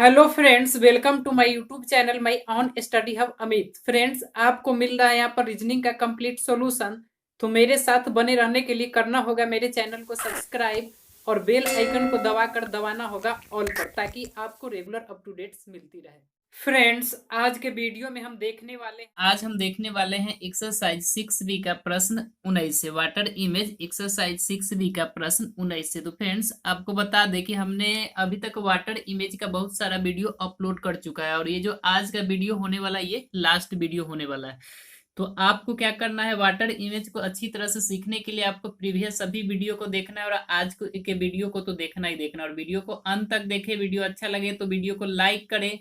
Hello friends, welcome to my YouTube channel my on study hub Amit. Friends, आपको मिल रहा है यहाँ पर रीजनिंग का कंप्लीट सॉल्यूशन। तो मेरे साथ बने रहने के लिए करना होगा मेरे चैनल को सब्सक्राइब और बेल आइकन को दबाकर दबाना होगा ऑल पर, ताकि आपको रेगुलर अप टू डेट्स मिलती रहे। फ्रेंड्स, आज के वीडियो में हम देखने वाले हैं एक्सरसाइज 6 बी का प्रश्न 19 से। वाटर इमेज एक्सरसाइज 6 बी का प्रश्न 19 से। तो फ्रेंड्स, आपको बता दें कि हमने अभी तक वाटर इमेज का बहुत सारा वीडियो अपलोड कर चुका है और ये जो आज का वीडियो होने वाला है ये लास्ट वीडियो होने वाला है। तो आपको क्या करना है, वाटर इमेज को अच्छी तरह से सीखने के लिए आपको प्रीवियस सभी वीडियो को देखना है और आज के वीडियो को तो देखना ही देखना। और वीडियो को अंत तक देखें। वीडियो अच्छा लगे तो वीडियो को लाइक करें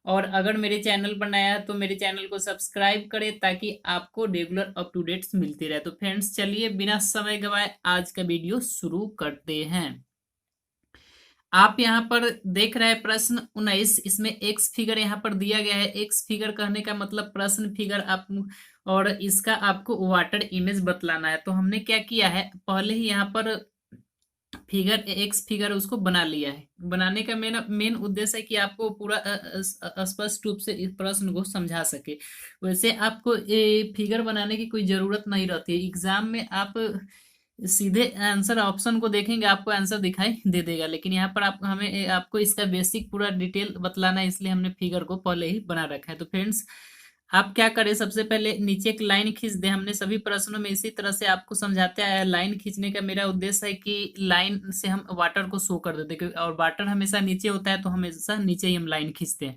और अगर मेरे चैनल पर नया है तो मेरे चैनल को सब्सक्राइब करें, ताकि आपको रेगुलर अप टू डेट्स मिलती रहे। तो फ्रेंड्स, चलिए बिना समय गवाए आज का वीडियो शुरू करते हैं। आप यहाँ पर देख रहे हैं प्रश्न 19। इसमें एक्स फिगर यहाँ पर दिया गया है। एक्स फिगर कहने का मतलब प्रश्न फिगर आप, और इसका आपको वाटर इमेज बतलाना है। तो हमने क्या किया है, पहले ही यहाँ पर फिगर एक्स फिगर उसको बना लिया है। बनाने का मेन मेन उद्देश्य है कि आपको पूरा स्पष्ट रूप से इस प्रश्न को समझा सके। वैसे आपको फिगर बनाने की कोई जरूरत नहीं रहती है। एग्जाम में आप सीधे आंसर ऑप्शन को देखेंगे, आपको आंसर दिखाई दे देगा, लेकिन यहाँ पर आपको इसका बेसिक पूरा डिटेल बतलाना है, इसलिए हमने फिगर को पहले ही बना रखा है। तो फ्रेंड्स, आप क्या करें, सबसे पहले नीचे एक लाइन खींच दें। हमने सभी प्रश्नों में इसी तरह से आपको समझाते आया है। लाइन खींचने का मेरा उद्देश्य है कि लाइन से हम वाटर को शो कर देते हैं, और वाटर हमेशा नीचे होता है तो हमेशा नीचे ही हम लाइन खींचते हैं।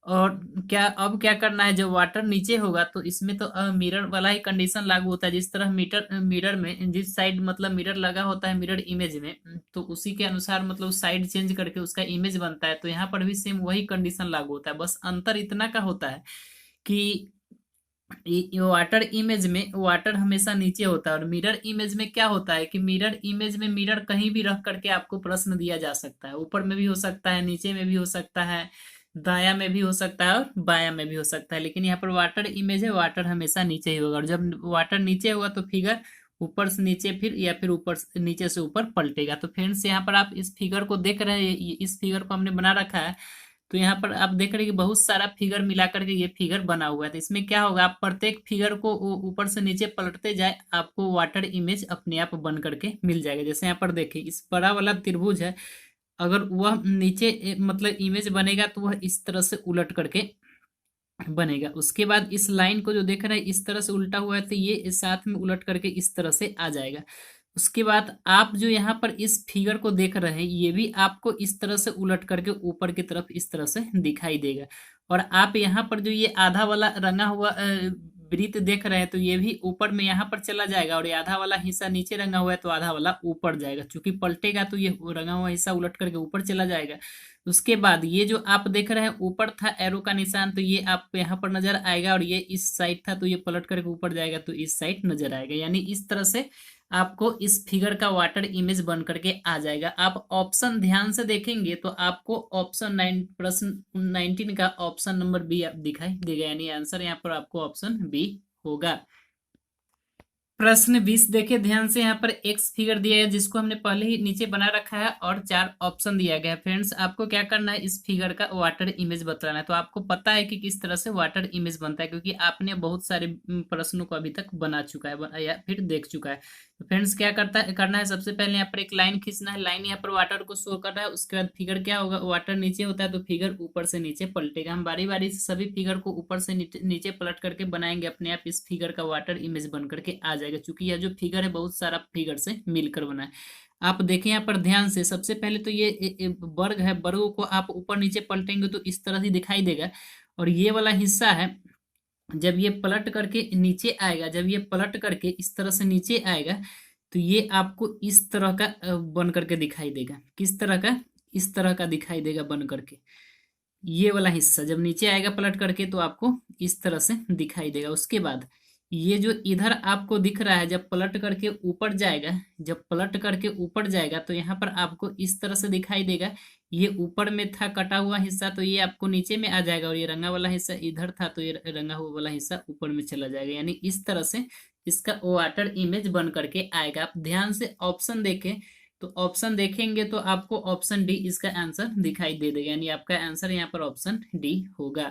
और क्या करना है, जब वाटर नीचे होगा तो इसमें तो मिरर वाला ही कंडीशन लागू होता है। जिस तरह मिरर में जिस साइड मतलब मिरर लगा होता है मिरर इमेज में, तो उसी के अनुसार मतलब साइड चेंज करके उसका इमेज बनता है। तो यहाँ पर भी सेम वही कंडीशन लागू होता है, बस अंतर इतना का होता है कि वाटर इमेज में वाटर हमेशा नीचे होता है, और मिरर इमेज में क्या होता है कि मिरर इमेज में मिरर कहीं भी रख करके आपको प्रश्न दिया जा सकता है। ऊपर में भी हो सकता है, नीचे में भी हो सकता है, दाया में भी हो सकता है और बाया में भी हो सकता है। लेकिन यहाँ पर वाटर इमेज है, वाटर हमेशा नीचे ही होगा। और जब वाटर नीचे होगा तो फिगर ऊपर से नीचे फिर या फिर ऊपर से नीचे से ऊपर पलटेगा। तो फ्रेंड्स, यहाँ पर आप इस फिगर को देख रहे हैं, इस फिगर को हमने बना रखा है। तो यहाँ पर आप देख रहे हैं कि बहुत सारा फिगर मिला करके ये फिगर बना हुआ है। तो इसमें क्या होगा, आप प्रत्येक फिगर को ऊपर से नीचे पलटते जाए, आपको वाटर इमेज अपने आप बन करके मिल जाएगा। जैसे यहाँ पर देखिए, इस बड़ा वाला त्रिभुज है, अगर वह नीचे मतलब इमेज बनेगा तो वह इस तरह से उलट करके बनेगा। उसके बाद इस लाइन को जो देख रहे हैं इस तरह से उल्टा हुआ है, तो ये साथ में उलट करके इस तरह से आ जाएगा। उसके बाद आप जो यहाँ पर इस फिगर को देख रहे हैं, ये भी आपको इस तरह से उलट करके ऊपर की तरफ इस तरह से दिखाई देगा। और आप यहाँ पर जो ये आधा वाला रंगा हुआ वृत्त देख रहे हैं, तो ये भी ऊपर में यहाँ पर चला जाएगा, और ये आधा वाला हिस्सा नीचे रंगा हुआ है तो आधा वाला ऊपर जाएगा। चूंकि पलटेगा तो ये रंगा हुआ हिस्सा उलट करके ऊपर चला जाएगा। उसके बाद ये जो आप देख रहे हैं ऊपर था एरो का निशान, तो ये आप यहाँ पर नजर आएगा, और ये इस साइड था तो ये पलट करके ऊपर जाएगा तो इस साइड नजर आएगा। यानी इस तरह से आपको इस फिगर का वाटर इमेज बन करके आ जाएगा। आप ऑप्शन ध्यान से देखेंगे तो आपको ऑप्शन 9 प्रश्न 19 का ऑप्शन नंबर बी दिखाई देगा, यानी आंसर यहाँ पर आपको ऑप्शन बी होगा। प्रश्न 20 देखिए ध्यान से। यहाँ पर एक्स फिगर दिया है जिसको हमने पहले ही नीचे बना रखा है, और 4 ऑप्शन दिया गया है। फ्रेंड्स, आपको क्या करना है, इस फिगर का वाटर इमेज बताना है। तो आपको पता है कि किस तरह से वाटर इमेज बनता है, क्योंकि आपने बहुत सारे प्रश्नों को अभी तक बना चुका है या फिर देख चुका है। तो फ्रेंड्स, क्या करना है, सबसे पहले यहाँ पर एक लाइन खींचना है। लाइन यहाँ पर वाटर को शो कर रहा है। उसके बाद फिगर क्या होगा, वाटर नीचे होता है तो फिगर ऊपर से नीचे पलटेगा। हम बारी बारी से सभी फिगर को ऊपर से नीचे पलट करके बनाएंगे, अपने आप इस फिगर का वाटर इमेज बन करके आ जाएगा। क्योंकि यह जो फिगर है बहुत सारा फिगर से मिलकर बना है। आप देखें यहाँ पर ध्यान से, सबसे पहले तो ये वर्ग है, वर्गों को आप ऊपर नीचे पलटेंगे तो इस तरह से दिखाई देगा। और ये वाला हिस्सा है, जब ये पलट करके नीचे आएगा, जब ये पलट करके इस तरह से नीचे आएगा, तो ये आपको इस तरह का बन करके दिखाई देगा। किस तरह का, इस तरह का दिखाई देगा बन करके। ये वाला हिस्सा जब नीचे आएगा पलट करके तो आपको इस तरह से दिखाई देगा। उसके बाद ये जो इधर आपको दिख रहा है, जब पलट करके ऊपर जाएगा, जब पलट करके ऊपर जाएगा तो यहाँ पर आपको इस तरह से दिखाई देगा। ये ऊपर में था कटा हुआ हिस्सा, तो ये आपको नीचे में आ जाएगा, और ये रंगा वाला हिस्सा इधर था तो ये रंगा हुआ वाला हिस्सा ऊपर में चला जाएगा। यानी इस तरह से इसका वाटर इमेज बन करके आएगा। आप ध्यान से ऑप्शन देखें, तो ऑप्शन देखेंगे तो आपको ऑप्शन डी इसका आंसर दिखाई दे देगा, यानी आपका आंसर यहाँ पर ऑप्शन डी होगा।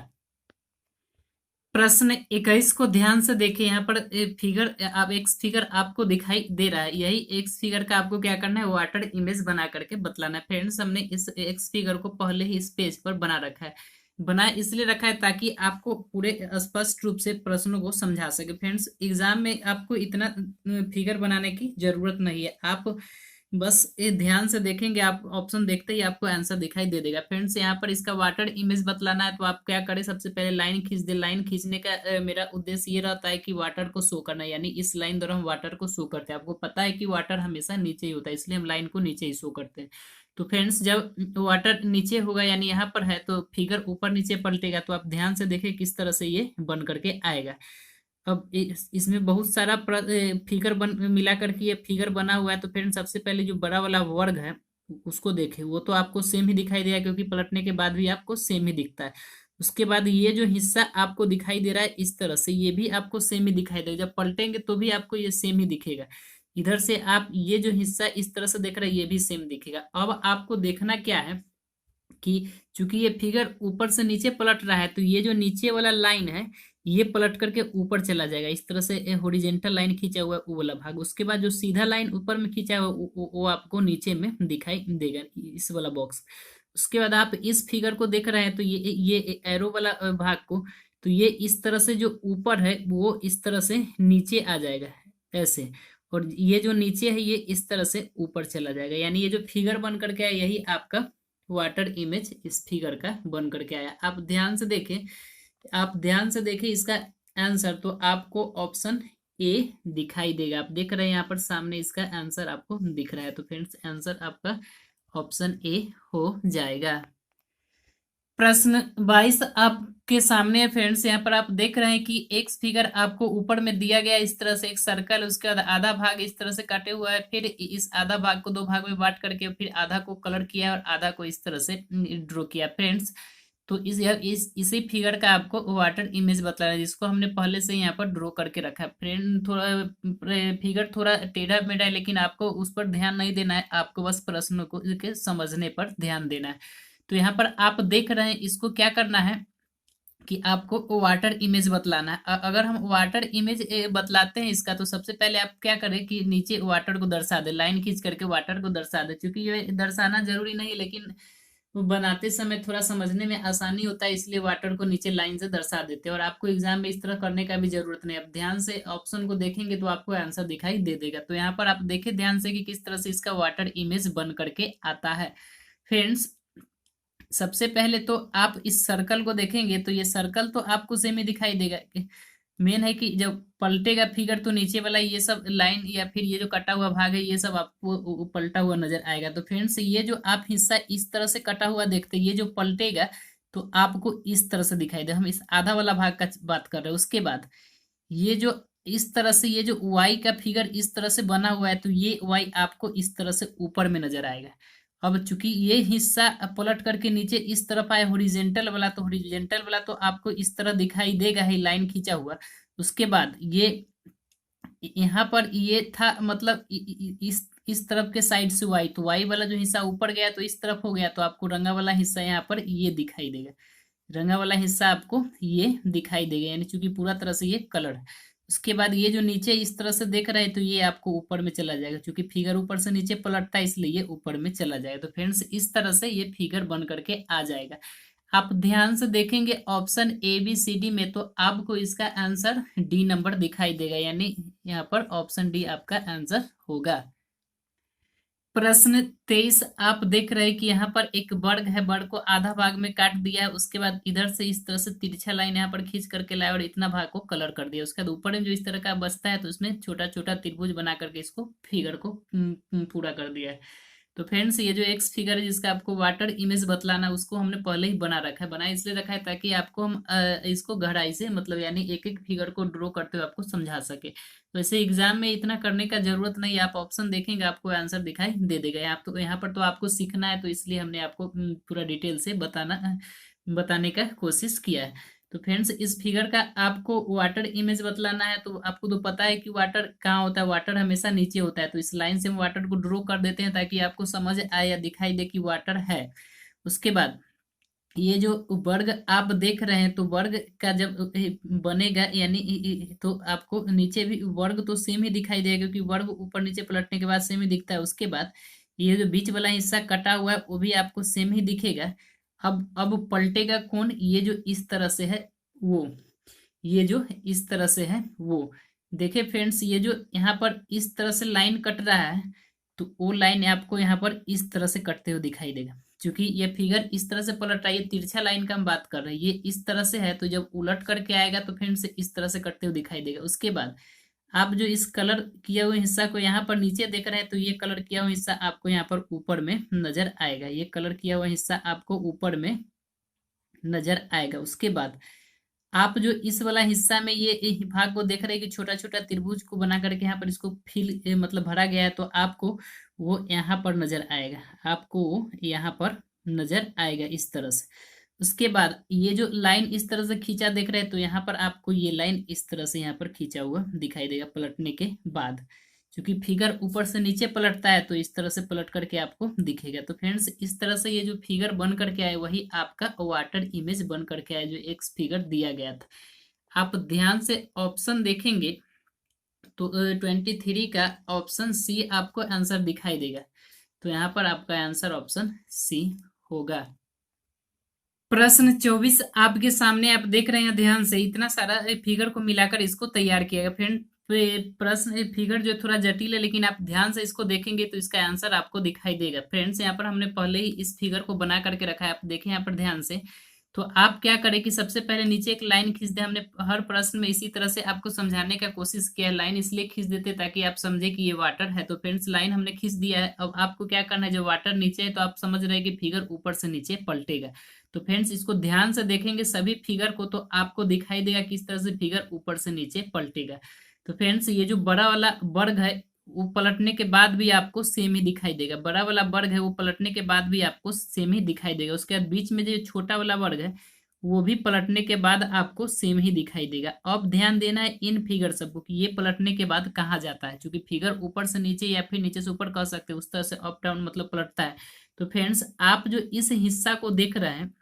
प्रश्न 21 को ध्यान से देखिए। यहाँ पर फिगर, अब एक फिगर आपको दिखाई दे रहा है, यही एक्स फिगर का आपको क्या करना है, वाटर इमेज बना करके बतलाना है। फ्रेंड्स, हमने इस एक्स फिगर को पहले ही इस पेज पर बना रखा है। बना इसलिए रखा है ताकि आपको पूरे स्पष्ट रूप से प्रश्नों को समझा सके। फ्रेंड्स, एग्जाम में आपको इतना फिगर बनाने की जरूरत नहीं है, आप बस ये ध्यान से देखेंगे, आप ऑप्शन देखते ही आपको आंसर दिखाई दे देगा। फ्रेंड्स, यहाँ पर इसका वाटर इमेज बतलाना है तो आप क्या करें, सबसे पहले लाइन खींच दे। लाइन खींचने का मेरा उद्देश्य ये रहता है कि वाटर को शो करना, यानी इस लाइन द्वारा हम वाटर को शो करते हैं। आपको पता है कि वाटर हमेशा नीचे ही होता है, इसलिए हम लाइन को नीचे ही शो करते हैं। तो फ्रेंड्स, जब वाटर नीचे होगा यानी यहाँ पर है तो फिगर ऊपर नीचे पलटेगा, तो आप ध्यान से देखें किस तरह से ये बन करके आएगा। अब इसमें बहुत सारा फिगर बन मिला करके ये फिगर बना हुआ है। तो फ्रेंड, सबसे पहले जो बड़ा वाला वर्ग है उसको देखें, वो तो आपको सेम ही दिखाई देगा क्योंकि पलटने के बाद भी आपको सेम ही दिखता है। उसके बाद ये जो हिस्सा आपको दिखाई दे रहा है इस तरह से, ये भी आपको सेम ही दिखाई देगा। जब पलटेंगे तो भी आपको ये सेम ही दिखेगा। इधर से आप ये जो हिस्सा इस तरह से देख रहे हैं ये भी सेम दिखेगा। अब आपको देखना क्या है कि चूंकि ये फिगर ऊपर से नीचे पलट रहा है तो ये जो नीचे वाला लाइन है ये पलट करके ऊपर चला जाएगा। इस तरह से हॉरिजेंटल लाइन खींचा हुआ है वो वाला भाग, उसके बाद जो सीधा लाइन ऊपर में खींचा हुआ है वो आपको नीचे में दिखाई देगा, इस वाला बॉक्स। उसके बाद आप इस फिगर को देख रहे हैं तो ये एरो वाला भाग को, तो ये इस तरह से जो ऊपर है वो इस तरह से नीचे आ जाएगा ऐसे, और ये जो नीचे है ये इस तरह से ऊपर चला जाएगा। यानी ये जो फिगर बन करके आया यही आपका वाटर इमेज इस फिगर का बन करके आया। आप ध्यान से देखें, आप ध्यान से देखें इसका आंसर, तो आपको ऑप्शन ए दिखाई देगा। आप देख रहे हैं यहाँ पर सामने इसका आंसर आपको दिख रहा है। तो फ्रेंड्स, आंसर आपका ऑप्शन ए हो जाएगा। प्रश्न 22 आपके सामने है। फ्रेंड्स, यहाँ पर आप देख रहे हैं कि एक फिगर आपको ऊपर में दिया गया इस तरह से एक सर्कल, उसके बाद आधा भाग इस तरह से काटे हुआ है, फिर इस आधा भाग को दो भाग में बांट करके फिर आधा को कलर किया और आधा को इस तरह से ड्रॉ किया। फ्रेंड्स, तो इसी फिगर का आपको वाटर इमेज बतलाना है जिसको हमने पहले से यहाँ पर ड्रॉ करके रखा है। फ्रेंड, थोड़ा फिगर थोड़ा टेढ़ा मेढ़ा है लेकिन आपको उस पर ध्यान नहीं देना है, आपको बस प्रश्नों को के समझने पर ध्यान देना है। तो यहाँ पर आप देख रहे हैं इसको क्या करना है कि आपको वाटर इमेज बतलाना है। अगर हम वाटर इमेज बतलाते हैं इसका, तो सबसे पहले आप क्या करें कि नीचे वाटर को दर्शा दे, लाइन खींच करके वाटर को दर्शा दे। क्योंकि ये दर्शाना जरूरी नहीं है लेकिन वो बनाते समय थोड़ा समझने में आसानी होता है, इसलिए वाटर को नीचे लाइन से दर्शा देते हैं। और आपको एग्जाम में इस तरह करने का भी जरूरत नहीं। आप ध्यान से ऑप्शन को देखेंगे तो आपको आंसर दिखाई दे देगा। तो यहाँ पर आप देखें ध्यान से कि किस तरह से इसका वाटर इमेज बन करके आता है। फ्रेंड्स, सबसे पहले तो आप इस सर्कल को देखेंगे तो ये सर्कल तो आपको सेम ही दिखाई देगा। मेन है कि जब पलटेगा फिगर तो नीचे वाला ये सब लाइन या फिर ये जो कटा हुआ भाग है ये सब आपको पलटा हुआ नजर आएगा। तो फ्रेंड्स, ये जो आप हिस्सा इस तरह से कटा हुआ देखते हैं ये जो पलटेगा तो आपको इस तरह से दिखाई दे। हम इस आधा वाला भाग का बात कर रहे हैं। उसके बाद ये जो इस तरह से ये जो वाई का फिगर इस तरह से बना हुआ है तो ये वाई आपको इस तरह से ऊपर में नजर आएगा। अब चूंकि ये हिस्सा पलट करके नीचे इस तरफ आए हॉरिजेंटल वाला, तो हॉरिजेंटल वाला तो आपको इस तरह दिखाई देगा ही, लाइन खींचा हुआ। उसके बाद ये यहाँ पर ये था, मतलब इस तरफ के साइड से वाई, तो वाई वाला जो हिस्सा ऊपर गया तो इस तरफ हो गया, तो आपको रंगा वाला हिस्सा यहाँ पर ये दिखाई देगा। रंगा वाला हिस्सा आपको ये दिखाई देगा, यानी चूंकि पूरा तरह से ये कलर है। उसके बाद ये जो नीचे इस तरह से देख रहे हैं तो ये आपको ऊपर में चला जाएगा, क्योंकि फिगर ऊपर से नीचे पलटता है इसलिए ये ऊपर में चला जाएगा। तो फ्रेंड्स, इस तरह से ये फिगर बन करके आ जाएगा। आप ध्यान से देखेंगे option A B C D में तो आपको इसका आंसर डी नंबर दिखाई देगा, यानी यहाँ पर ऑप्शन डी आपका आंसर होगा। प्रश्न 23 आप देख रहे हैं कि यहाँ पर एक वर्ग है, वर्ग को आधा भाग में काट दिया है। उसके बाद इधर से इस तरह से तिरछा लाइन यहाँ पर खींच करके लाया और इतना भाग को कलर कर दिया। उसके बाद ऊपर में जो इस तरह का बचता है तो उसमें छोटा छोटा त्रिभुज बना करके इसको फिगर को पूरा कर दिया है। तो फ्रेंड्स, ये जो एक्स फिगर है जिसका आपको वाटर इमेज बतलाना उसको हमने पहले ही बना रखा है। बना इसलिए रखा है ताकि आपको हम इसको गहराई से, मतलब यानी एक एक फिगर को ड्रॉ करते हुए आपको समझा सके। तो ऐसे एग्जाम में इतना करने का जरूरत नहीं है, आप ऑप्शन देखेंगे आपको आंसर दिखाई दे देगा। आप तो यहाँ पर तो आपको सीखना है तो इसलिए हमने आपको पूरा डिटेल से बताने का कोशिश किया है। तो फ्रेंड्स इस फिगर का आपको वाटर इमेज बतलाना है, तो आपको तो पता है कि वाटर कहाँ होता है, वाटर हमेशा नीचे होता है। तो इस लाइन से हम वाटर को ड्रॉ कर देते हैं ताकि आपको समझ आए या दिखाई दे कि वाटर है। उसके बाद ये जो वर्ग आप देख रहे हैं, तो वर्ग का जब बनेगा यानी तो आपको नीचे भी वर्ग तो सेम ही दिखाई देगा, क्योंकि वर्ग ऊपर नीचे पलटने के बाद सेम ही दिखता है। उसके बाद ये जो बीच वाला हिस्सा कटा हुआ है वो भी आपको सेम ही दिखेगा। अब पलटेगा कौन, ये जो इस तरह से है वो, ये जो इस तरह से है वो। देखिए फ्रेंड्स, ये जो यहाँ पर इस तरह से लाइन कट रहा है, तो वो लाइन आपको यहाँ पर इस तरह से कटते हुए दिखाई देगा। क्योंकि ये फिगर इस तरह से पलट रहा है, ये तिरछा लाइन का हम बात कर रहे हैं, ये इस तरह से है, तो जब उलट करके आएगा तो फ्रेंड्स इस तरह से कटते हुए दिखाई देगा। उसके बाद आप जो इस कलर किया हुए हिस्सा को यहाँ पर नीचे देख रहे हैं, तो ये कलर किया हुआ हिस्सा आपको यहाँ पर ऊपर में नजर आएगा, ये कलर किया हुआ हिस्सा आपको ऊपर में नजर आएगा। उसके बाद आप जो इस वाला हिस्सा में ये भाग को देख रहे हैं कि छोटा छोटा त्रिभुज को बना करके यहाँ पर इसको फिल मतलब भरा गया है, तो आपको वो यहाँ पर नजर आएगा, आपको यहाँ पर नजर आएगा इस तरह से। उसके बाद ये जो लाइन इस तरह से खींचा देख रहे हैं, तो यहाँ पर आपको ये लाइन इस तरह से यहाँ पर खींचा हुआ दिखाई देगा पलटने के बाद। क्योंकि फिगर ऊपर से नीचे पलटता है, तो इस तरह से पलट करके आपको दिखेगा। तो फ्रेंड्स इस तरह से ये जो फिगर बन करके आए वही आपका वाटर इमेज बन करके आए, जो एक फिगर दिया गया था। आप ध्यान से ऑप्शन देखेंगे तो 23 का ऑप्शन सी आपको आंसर दिखाई देगा। तो यहाँ पर आपका आंसर ऑप्शन सी होगा। प्रश्न 24 आपके सामने आप देख रहे हैं, ध्यान से इतना सारा फिगर को मिलाकर इसको तैयार किया गया। फ्रेंड प्रश्न फिगर जो थोड़ा जटिल है, लेकिन आप ध्यान से इसको देखेंगे तो इसका आंसर आपको दिखाई देगा। फ्रेंड्स यहाँ पर हमने पहले ही इस फिगर को बना करके रखा है, आप देखें यहाँ पर ध्यान से। तो आप क्या करें कि सबसे पहले नीचे एक लाइन खींच दे। हमने हर प्रश्न में इसी तरह से आपको समझाने का कोशिश किया है। लाइन इसलिए खींच देते ताकि आप समझे कि ये वाटर है। तो फ्रेंड्स लाइन हमने खींच दिया है। अब आपको क्या करना है, जो वाटर नीचे है तो आप समझ रहे हैं कि फिगर ऊपर से नीचे पलटेगा। तो फ्रेंड्स इसको ध्यान से देखेंगे सभी फिगर को, तो आपको दिखाई देगा किस तरह से फिगर ऊपर से नीचे पलटेगा। तो फ्रेंड्स ये जो बड़ा वाला वर्ग है वो पलटने के बाद भी आपको सेम ही दिखाई देगा। बड़ा वाला वर्ग है वो पलटने के बाद भी आपको सेम ही दिखाई देगा। उसके बाद बीच में जो छोटा वाला वर्ग है वो भी पलटने के बाद आपको सेम ही दिखाई देगा। अब ध्यान देना है इन फिगर सबको कि ये पलटने के बाद कहाँ जाता है, क्योंकि फिगर ऊपर से नीचे या फिर नीचे से ऊपर कह सकते हैं, उस तरह से अप डाउन मतलब पलटता है। तो फ्रेंड्स आप जो इस हिस्सा को देख रहे हैं,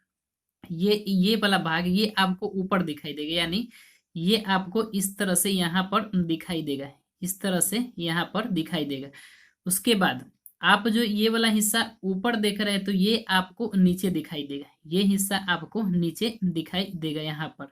ये वाला भाग ये आपको ऊपर दिखाई देगा, यानी ये आपको इस तरह से यहाँ पर दिखाई देगा, इस तरह से यहाँ पर दिखाई देगा। उसके बाद आप जो ये वाला हिस्सा ऊपर देख रहे हैं, तो ये आपको नीचे दिखाई देगा, ये हिस्सा आपको नीचे दिखाई देगा यहाँ पर,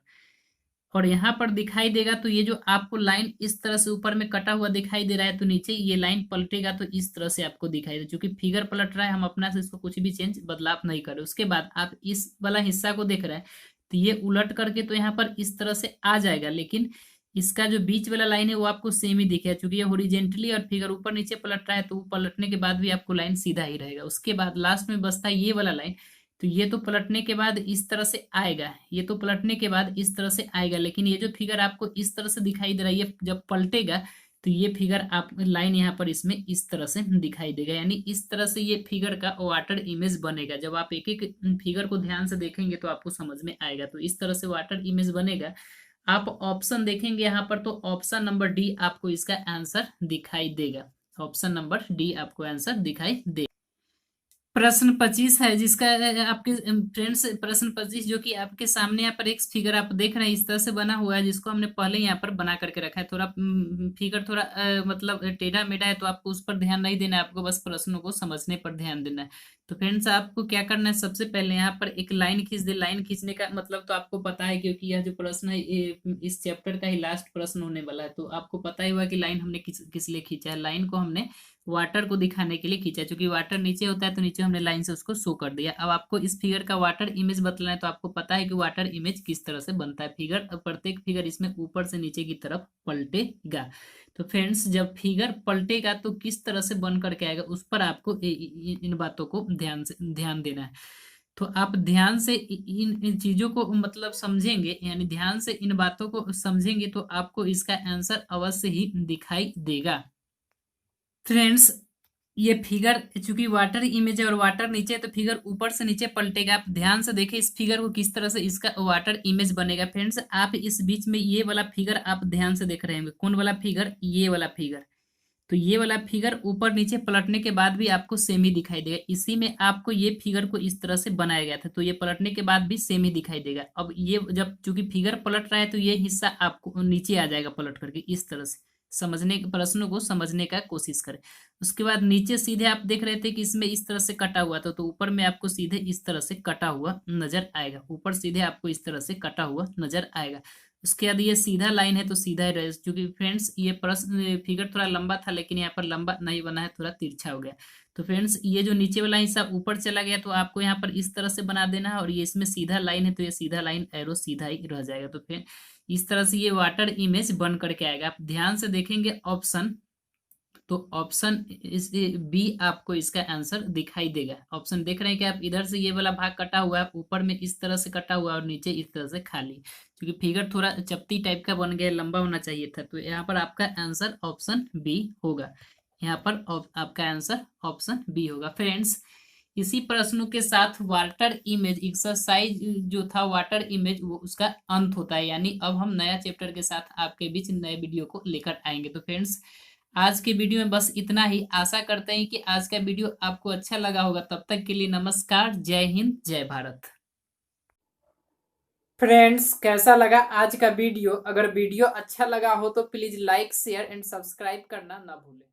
और यहाँ पर दिखाई देगा। तो ये जो आपको लाइन इस तरह से ऊपर में कटा हुआ दिखाई दे रहा है, तो नीचे ये लाइन पलटेगा तो इस तरह से आपको दिखाई दे। क्योंकि फिगर पलट रहा है, हम अपना से इसको कुछ भी चेंज बदलाव नहीं करें। उसके बाद आप इस वाला हिस्सा को देख रहे हैं, तो ये उलट करके तो यहाँ पर इस तरह से आ जाएगा, लेकिन इसका जो बीच वाला लाइन है वो आपको सेम ही दिखेगा। क्योंकि ये हॉरिजेंटली और फिगर ऊपर नीचे पलट रहा है, तो पलटने के बाद भी आपको लाइन सीधा ही रहेगा। उसके बाद लास्ट में बचता है ये वाला लाइन, तो ये तो पलटने के बाद इस तरह से आएगा, ये तो पलटने के बाद इस तरह से आएगा, लेकिन ये जो फिगर आपको इस तरह से दिखाई दे रहा है, ये जब पलटेगा तो ये फिगर आप लाइन यहाँ पर इसमें इस तरह से दिखाई देगा। यानी इस तरह से ये फिगर का वाटर इमेज बनेगा। जब आप एक एक फिगर को ध्यान से देखेंगे तो आपको समझ में आएगा। तो इस तरह से वाटर इमेज बनेगा। आप ऑप्शन देखेंगे यहाँ पर, तो ऑप्शन नंबर डी आपको इसका आंसर दिखाई देगा। ऑप्शन नंबर डी आपको आंसर दिखाई देगा। प्रश्न 25 है, जिसका आपके फ्रेंड्स प्रश्न 25 जो कि आपके सामने यहाँ पर एक फिगर आप देख रहे हैं इस तरह से बना हुआ है, जिसको हमने पहले यहाँ पर बना करके रखा है। थोड़ा फिगर थोड़ा मतलब टेढ़ा मेढ़ा है, तो आपको उस पर ध्यान नहीं देना है, आपको बस प्रश्नों को समझने पर ध्यान देना है। तो फ्रेंड्स आपको क्या करना है, सबसे पहले यहाँ पर एक लाइन खींच दे। लाइन खींचने का मतलब तो आपको पता है, क्योंकि यह जो प्रश्न है इस चैप्टर का ही लास्ट प्रश्न होने वाला है। तो आपको पता ही हुआ कि लाइन हमने किस लिए खींचा है। लाइन को हमने वाटर को दिखाने के लिए खींचा, क्योंकि वाटर नीचे होता है तो नीचे हमने लाइन से उसको शो कर दिया। अब आपको इस फिगर का वाटर इमेज बतलाना है, तो आपको पता है कि वाटर इमेज किस तरह से बनता है। फिगर प्रत्येक फिगर इसमें ऊपर से नीचे की तरफ पलटेगा। तो फ्रेंड्स जब फिगर पलटेगा तो किस तरह से बन करके आएगा, उस पर आपको इन बातों को ध्यान देना है। तो आप ध्यान से इन चीजों को मतलब समझेंगे, यानी ध्यान से इन बातों को समझेंगे तो आपको इसका आंसर अवश्य ही दिखाई देगा। फ्रेंड्स ये फिगर चूंकि वाटर इमेज है और वाटर नीचे है तो फिगर ऊपर से नीचे पलटेगा। आप ध्यान से देखें इस फिगर को किस तरह से इसका वाटर इमेज बनेगा। फ्रेंड्स आप इस बीच में ये वाला फिगर आप ध्यान से देख रहे होंगे। कौन वाला फिगर? ये वाला फिगर। तो ये वाला फिगर ऊपर नीचे पलटने के बाद भी आपको सेम ही दिखाई देगा। इसी में आपको ये फिगर को इस तरह से बनाया गया था, तो ये पलटने के बाद भी सेम ही दिखाई देगा। अब ये जब चूंकि फिगर पलट रहा है तो ये हिस्सा आपको नीचे आ जाएगा पलट करके इस तरह से। समझने प्रश्नों को समझने का कोशिश करें। उसके बाद नीचे सीधे आप देख रहे थे कि इसमें इस तरह से कटा हुआ था, तो ऊपर में आपको सीधे इस तरह से कटा हुआ नजर आएगा। ऊपर सीधे आपको इस तरह से कटा हुआ नजर आएगा। उसके बाद ये सीधा लाइन है तो सीधा ही रहे, क्योंकि फ्रेंड्स ये प्रश्न फिगर थोड़ा लंबा था लेकिन यहाँ पर लंबा नहीं बना है, थोड़ा तिरछा हो गया। तो फ्रेंड्स ये जो नीचे वाला हिस्सा ऊपर चला गया तो आपको यहाँ पर इस तरह से बना देना है, और ये इसमें सीधा लाइन है तो ये सीधा लाइन एरो सीधा ही रह जाएगा। तो फिर इस तरह से ये वाटर इमेज बन करके आएगा। आप ध्यान से देखेंगे ऑप्शन, तो ऑप्शन इस बी आपको इसका आंसर दिखाई देगा। ऑप्शन देख रहे हैं कि आप इधर से ये वाला भाग कटा हुआ है, ऊपर में इस तरह से कटा हुआ है और नीचे इस तरह से खाली, क्योंकि फिगर थोड़ा चपटी टाइप का बन गया, लंबा होना चाहिए था। तो यहाँ पर आपका आंसर ऑप्शन बी होगा। यहाँ पर आपका आंसर ऑप्शन बी होगा। फ्रेंड्स इसी प्रश्नों के साथ वाटर इमेज एक्सरसाइज जो था वाटर इमेज वो उसका अंत होता है, यानी अब हम नया चैप्टर के साथ आपके बीच नए वीडियो को लेकर आएंगे। तो फ्रेंड्स आज के वीडियो में बस इतना ही। आशा करते हैं कि आज का वीडियो आपको अच्छा लगा होगा। तब तक के लिए नमस्कार, जय हिंद, जय भारत। फ्रेंड्स कैसा लगा आज का वीडियो? अगर वीडियो अच्छा लगा हो तो please like share and subscribe करना ना भूलें।